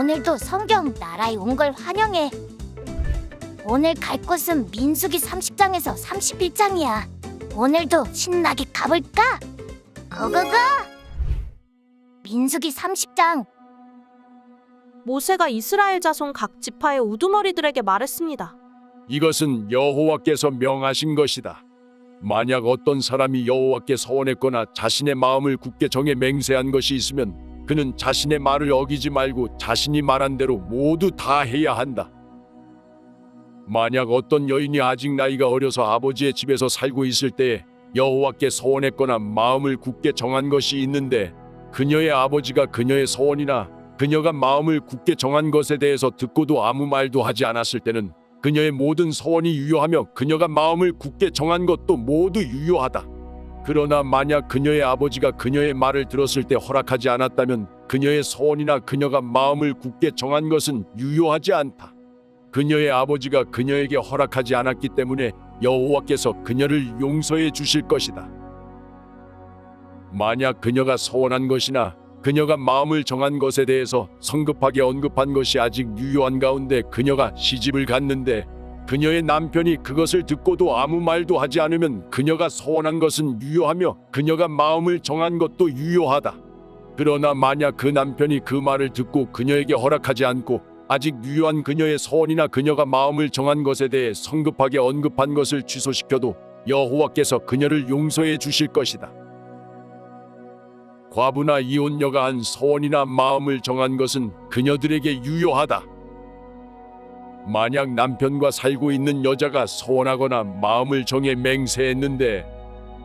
오늘도 성경 나라에 온 걸 환영해. 오늘 갈 곳은 민수기 30장에서 31장이야. 오늘도 신나게 가볼까? 고고고! 민수기 30장. 모세가 이스라엘 자손 각 지파의 우두머리들에게 말했습니다. 이것은 여호와께서 명하신 것이다. 만약 어떤 사람이 여호와께 서원했거나 자신의 마음을 굳게 정해 맹세한 것이 있으면 그는 자신의 말을 어기지 말고 자신이 말한 대로 모두 다 해야 한다. 만약 어떤 여인이 아직 나이가 어려서 아버지의 집에서 살고 있을 때에 여호와께 서원했거나 마음을 굳게 정한 것이 있는데 그녀의 아버지가 그녀의 서원이나 그녀가 마음을 굳게 정한 것에 대해서 듣고도 아무 말도 하지 않았을 때는 그녀의 모든 서원이 유효하며 그녀가 마음을 굳게 정한 것도 모두 유효하다. 그러나 만약 그녀의 아버지가 그녀의 말을 들었을 때 허락하지 않았다면 그녀의 서원이나 그녀가 마음을 굳게 정한 것은 유효하지 않다. 그녀의 아버지가 그녀에게 허락하지 않았기 때문에 여호와께서 그녀를 용서해 주실 것이다. 만약 그녀가 서원한 것이나 그녀가 마음을 정한 것에 대해서 성급하게 언급한 것이 아직 유효한 가운데 그녀가 시집을 갔는데 그녀의 남편이 그것을 듣고도 아무 말도 하지 않으면 그녀가 서원한 것은 유효하며 그녀가 마음을 정한 것도 유효하다. 그러나 만약 그 남편이 그 말을 듣고 그녀에게 허락하지 않고 아직 유효한 그녀의 서원이나 그녀가 마음을 정한 것에 대해 성급하게 언급한 것을 취소시켜도 여호와께서 그녀를 용서해 주실 것이다. 과부나 이혼녀가 한 서원이나 마음을 정한 것은 그녀들에게 유효하다. 만약 남편과 살고 있는 여자가 서원하거나 마음을 정해 맹세했는데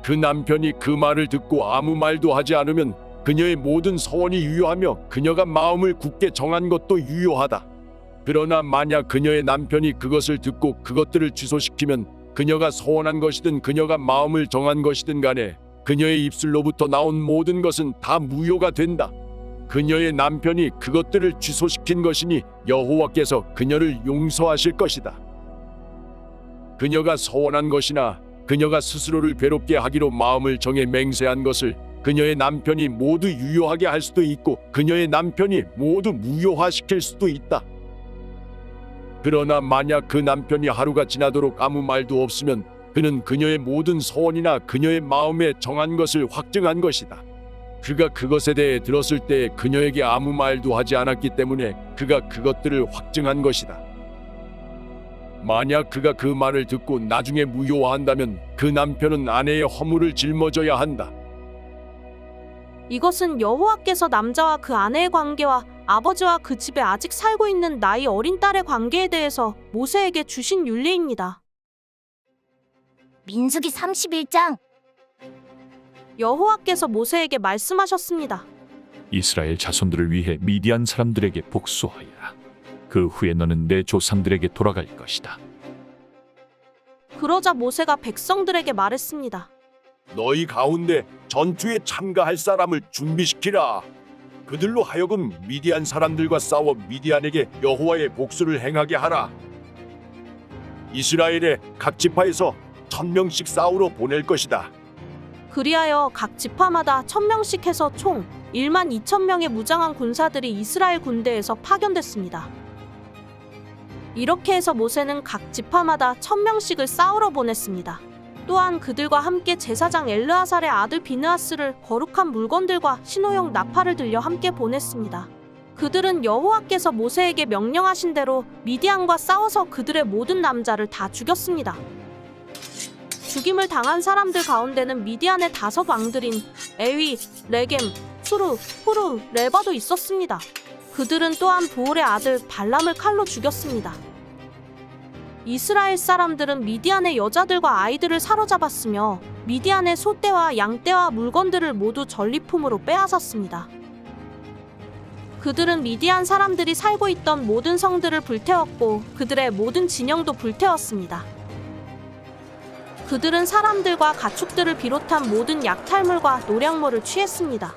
그 남편이 그 말을 듣고 아무 말도 하지 않으면 그녀의 모든 서원이 유효하며 그녀가 마음을 굳게 정한 것도 유효하다. 그러나 만약 그녀의 남편이 그것을 듣고 그것들을 취소시키면 그녀가 서원한 것이든 그녀가 마음을 정한 것이든 간에 그녀의 입술로부터 나온 모든 것은 다 무효가 된다. 그녀의 남편이 그것들을 취소시킨 것이니 여호와께서 그녀를 용서하실 것이다. 그녀가 서원한 것이나 그녀가 스스로를 괴롭게 하기로 마음을 정해 맹세한 것을 그녀의 남편이 모두 유효하게 할 수도 있고 그녀의 남편이 모두 무효화시킬 수도 있다. 그러나 만약 그 남편이 하루가 지나도록 아무 말도 없으면 그는 그녀의 모든 서원이나 그녀의 마음에 정한 것을 확증한 것이다. 그가 그것에 대해 들었을 때 그녀에게 아무 말도 하지 않았기 때문에 그가 그것들을 확증한 것이다. 만약 그가 그 말을 듣고 나중에 무효화한다면 그 남편은 아내의 허물을 짊어져야 한다. 이것은 여호와께서 남자와 그 아내의 관계와 아버지와 그 집에 아직 살고 있는 나이 어린 딸의 관계에 대해서 모세에게 주신 윤리입니다. 민수기 31장. 여호와께서 모세에게 말씀하셨습니다. 이스라엘 자손들을 위해 미디안 사람들에게 복수하여라. 그 후에 너는 내 조상들에게 돌아갈 것이다. 그러자 모세가 백성들에게 말했습니다. 너희 가운데 전투에 참가할 사람을 준비시키라. 그들로 하여금 미디안 사람들과 싸워 미디안에게 여호와의 복수를 행하게 하라. 이스라엘의 각 지파에서 1000명씩 싸우러 보낼 것이다. 그리하여 각 지파마다 1000명씩 해서 총 12,000명의 무장한 군사들이 이스라엘 군대에서 파견됐습니다. 이렇게 해서 모세는 각 지파마다 1000명씩을 싸우러 보냈습니다. 또한 그들과 함께 제사장 엘르아살의 아들 비느하스를 거룩한 물건들과 신호용 나팔을 들려 함께 보냈습니다. 그들은 여호와께서 모세에게 명령하신 대로 미디안과 싸워서 그들의 모든 남자를 다 죽였습니다. 죽임을 당한 사람들 가운데는 미디안의 5 왕들인 에위, 레겜, 수루, 후루, 레바도 있었습니다. 그들은 또한 보올의 아들 발람을 칼로 죽였습니다. 이스라엘 사람들은 미디안의 여자들과 아이들을 사로잡았으며 미디안의 소떼와 양떼와 물건들을 모두 전리품으로 빼앗았습니다. 그들은 미디안 사람들이 살고 있던 모든 성들을 불태웠고 그들의 모든 진영도 불태웠습니다. 그들은 사람들과 가축들을 비롯한 모든 약탈물과 노량물을 취했습니다.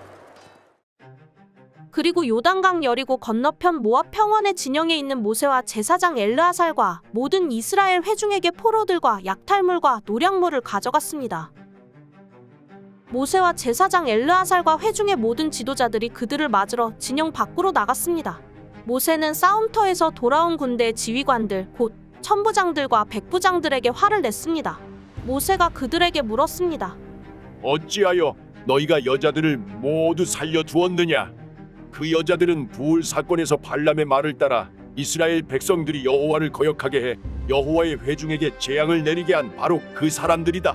그리고 요단강 여리고 건너편 모압 평원의 진영에 있는 모세와 제사장 엘르아살과 모든 이스라엘 회중에게 포로들과 약탈물과 노량물을 가져갔습니다. 모세와 제사장 엘르아살과 회중의 모든 지도자들이 그들을 맞으러 진영 밖으로 나갔습니다. 모세는 싸움터에서 돌아온 군대의 지휘관들, 곧 천부장들과 백부장들에게 화를 냈습니다. 모세가 그들에게 물었습니다. 어찌하여 너희가 여자들을 모두 살려두었느냐? 그 여자들은 부울 사건에서 발람의 말을 따라 이스라엘 백성들이 여호와를 거역하게 해 여호와의 회중에게 재앙을 내리게 한 바로 그 사람들이다.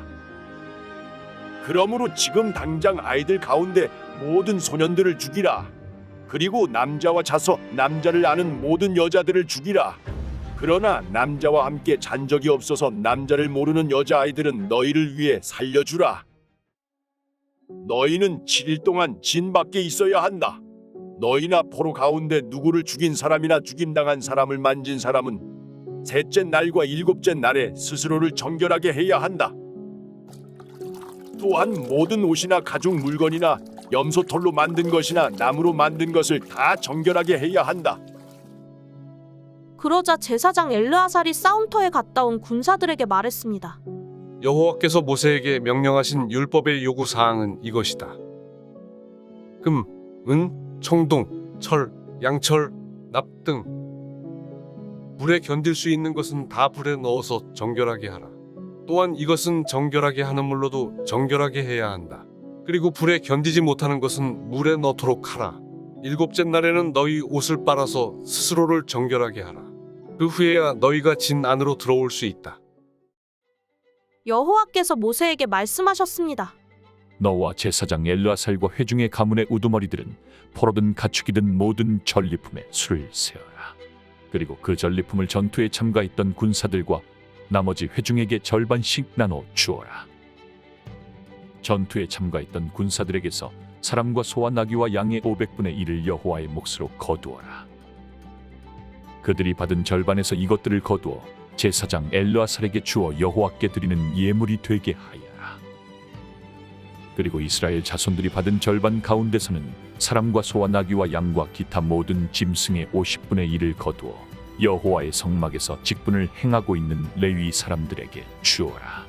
그러므로 지금 당장 아이들 가운데 모든 소년들을 죽이라. 그리고 남자와 자서 남자를 아는 모든 여자들을 죽이라. 그러나 남자와 함께 잔 적이 없어서 남자를 모르는 여자아이들은 너희를 위해 살려주라. 너희는 7일 동안 진 밖에 있어야 한다. 너희나 포로 가운데 누구를 죽인 사람이나 죽임당한 사람을 만진 사람은 셋째 날과 일곱째 날에 스스로를 정결하게 해야 한다. 또한 모든 옷이나 가죽 물건이나 염소털로 만든 것이나 나무로 만든 것을 다 정결하게 해야 한다. 그러자 제사장 엘르아살이 싸움터에 갔다 온 군사들에게 말했습니다. 여호와께서 모세에게 명령하신 율법의 요구 사항은 이것이다. 금, 은, 청동, 철, 양철, 납 등 불에 견딜 수 있는 것은 다 불에 넣어서 정결하게 하라. 또한 이것은 정결하게 하는 물로도 정결하게 해야 한다. 그리고 불에 견디지 못하는 것은 물에 넣도록 하라. 일곱째 날에는 너희 옷을 빨아서 스스로를 정결하게 하라. 그 후에야 너희가 진 안으로 들어올 수 있다. 여호와께서 모세에게 말씀하셨습니다. 너와 제사장 엘르아살과 회중의 가문의 우두머리들은 포로든 가축이든 모든 전리품에 술을 세어라. 그리고 그 전리품을 전투에 참가했던 군사들과 나머지 회중에게 절반씩 나눠 주어라. 전투에 참가했던 군사들에게서 사람과 소와 나귀와 양의 500분의 1을 여호와의 몫으로 거두어라. 그들이 받은 절반에서 이것들을 거두어 제사장 엘르아살에게 주어 여호와께 드리는 예물이 되게 하여라. 그리고 이스라엘 자손들이 받은 절반 가운데서는 사람과 소와 나귀와 양과 기타 모든 짐승의 50분의 1을 거두어 여호와의 성막에서 직분을 행하고 있는 레위 사람들에게 주어라.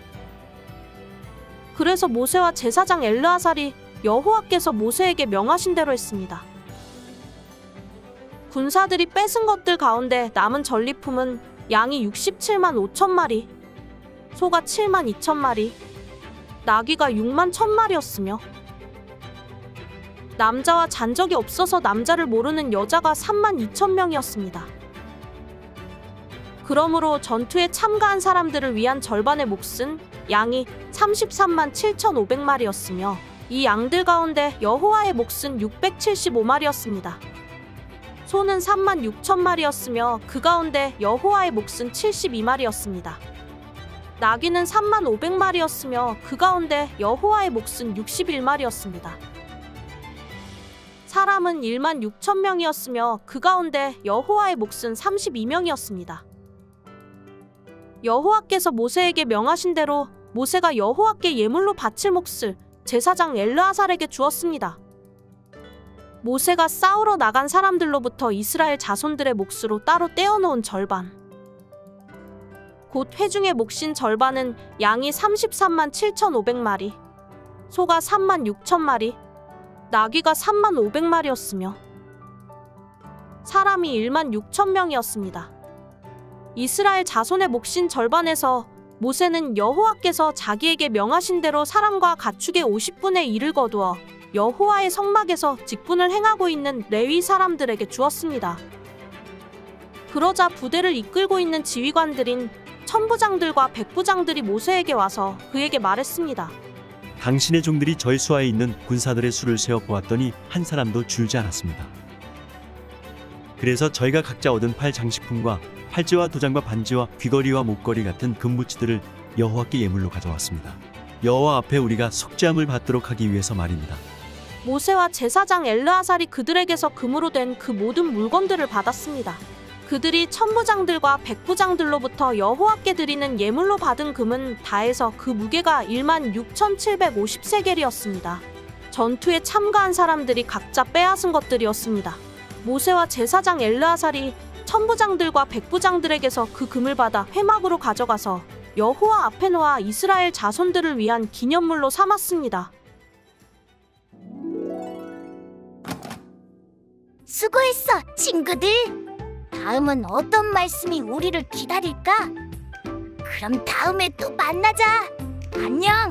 그래서 모세와 제사장 엘르아살이 여호와께서 모세에게 명하신 대로 했습니다. 군사들이 뺏은 것들 가운데 남은 전리품은 양이 67만 5천 마리, 소가 7만 2천 마리, 나귀가 6만 1천 마리였으며 남자와 잔 적이 없어서 남자를 모르는 여자가 3만 2천 명이었습니다. 그러므로 전투에 참가한 사람들을 위한 절반의 몫은 양이 33만 7,500마리였으며 이 양들 가운데 여호와의 몫은 675마리였습니다. 소는 3만 6천 마리였으며 그 가운데 여호와의 몫은 72마리였습니다. 나귀는 3만 500마리였으며 그 가운데 여호와의 몫은 61마리였습니다. 사람은 1만 6천 명이었으며 그 가운데 여호와의 몫은 32명이었습니다. 여호와께서 모세에게 명하신 대로 모세가 여호와께 예물로 바칠 몫을 제사장 엘르아살에게 주었습니다. 모세가 싸우러 나간 사람들로부터 이스라엘 자손들의 몫으로 따로 떼어놓은 절반, 곧 회중의 몫인 절반은 양이 33만 7,500마리, 소가 3만 6천 마리, 나귀가 3만 500마리였으며 사람이 1만 6천 명이었습니다. 이스라엘 자손의 몫인 절반에서 모세는 여호와께서 자기에게 명하신 대로 사람과 가축의 50분의 1을 거두어 여호와의 성막에서 직분을 행하고 있는 레위 사람들에게 주었습니다. 그러자 부대를 이끌고 있는 지휘관들인 천부장들과 백부장들이 모세에게 와서 그에게 말했습니다. 당신의 종들이 저수아에 있는 군사들의 수를 세어 보았더니 한 사람도 줄지 않았습니다. 그래서 저희가 각자 얻은 팔 장식품과 팔찌와 도장과 반지와 귀걸이와 목걸이 같은 금부치들을 여호와께 예물로 가져왔습니다. 여호와 앞에 우리가 속죄함을 받도록 하기 위해서 말입니다. 모세와 제사장 엘르아살이 그들에게서 금으로 된 그 모든 물건들을 받았습니다. 그들이 천부장들과 백부장들로부터 여호와께 드리는 예물로 받은 금은 다 해서 그 무게가 1만 6,750세겔이었습니다. 전투에 참가한 사람들이 각자 빼앗은 것들이었습니다. 모세와 제사장 엘르아살이 천부장들과 백부장들에게서 그 금을 받아 회막으로 가져가서 여호와 앞에 놓아 이스라엘 자손들을 위한 기념물로 삼았습니다. 수고했어, 친구들. 다음은 어떤 말씀이 우리를 기다릴까? 그럼 다음에 또 만나자. 안녕.